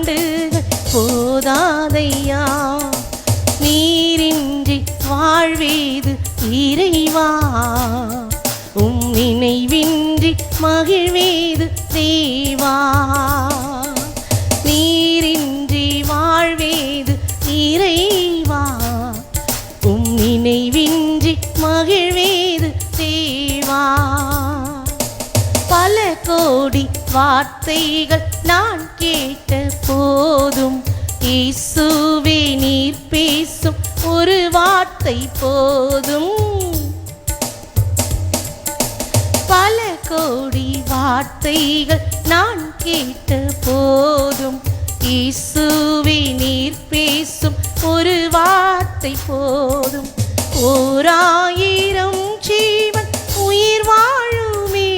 ஆண்டுகள் போதாதையா, நீரின்றி வாழ்வேது இறைவா, நினைவின்றி மகிழ்வேது தேவா. நீரின்றி வாழ்வேது இறைவா, நினைவின்றி மகிழ்வேது தேவா. பல கோடி வார்த்தைகள் நான் கேட்ட போதும் இயேசுவே நீர் பேசும் ஒரு வார்த்தை போதும். பல கோடி வார்த்தைகள் நான் கேட்ட போதும் இயேசுவே நீர் பேசும் ஒரு வார்த்தை போதும். ஓராயிரம் ஜீவன் உயிர் வாழுமே,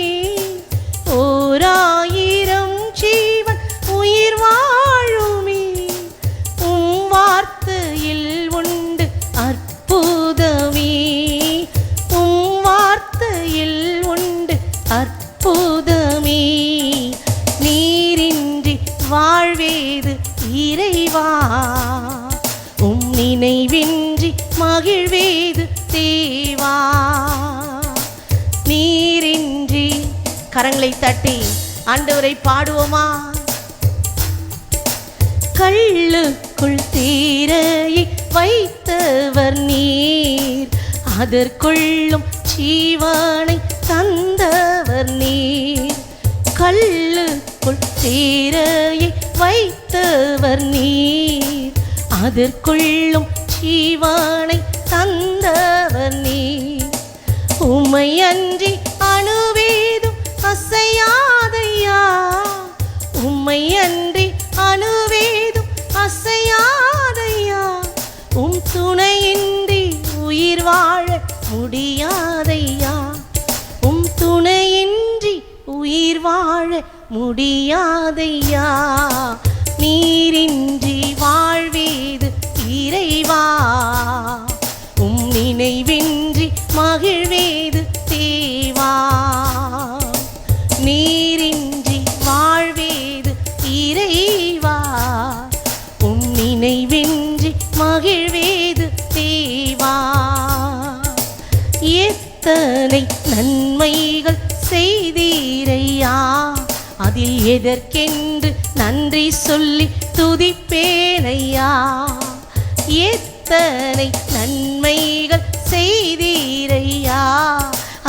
ஓராயிரம் ஜீவன் உயிர் வாழுமே, வார்த்தையில் உண்டு அற்புதமே, வார்த்தையில் உண்டு அற்புதமே. நீரின்றி வாழ்வேது இறைவா, நினைவின்றி மகிழ்வேது தேவா. நீரின்றி கரங்களை தட்டி ஆண்டவரை பாடுவோமா? கல்லுக்குள் தீரையை வைத்தவர் நீர், அதற்குள்ளும் ஜீவனை தந்தவர் நீர். கல்லுக்குள் தீரையை வைத்தவர் நீர், அதற்குள்ளும் ஜீவனை தந்தவர் நீர். உம்மை அன்றி அணுவேதும் அசையாதையா, உம்மை அன்றி அணுவேதும் அசையாதையா, துணையின்றி உயிர் வாழ முடியாதையா, துணையின்றி உயிர் வாழ முடியாதையா. நீரின்றி வாழ்வேது இறைவா, நினைவின்றி மகிழ்வேது தேவா. நீரின்றி வாழ்வேது இறைவா, நினைவின்றி மகிழ்வேது தேவா. எத்தனை நன்மைகள் செய்தீரையா, அதில் எதற்கென்று நன்றி சொல்லி துதிப்பேனையா. எத்தனை நன்மைகள் செய்தீரையா,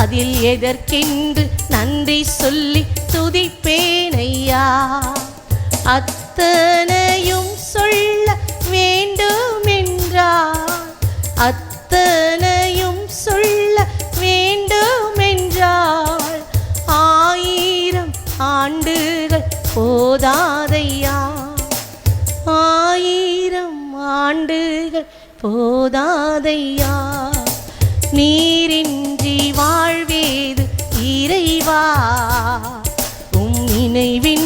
அதில் எதற்கென்று நன்றி சொல்லி துதிப்பேனையா. அத்தனையும் சொல்ல வேண்டுமென்றார், அத்தனையும் சொல்ல வேண்டுமென்றால் ஆயிரம் ஆண்டுகள் போதாதையா, ஆயிரம் ஆண்டுகள் போதாதையா. நீரின்றி வாழ்வேது இறைவா, நினைவின்றி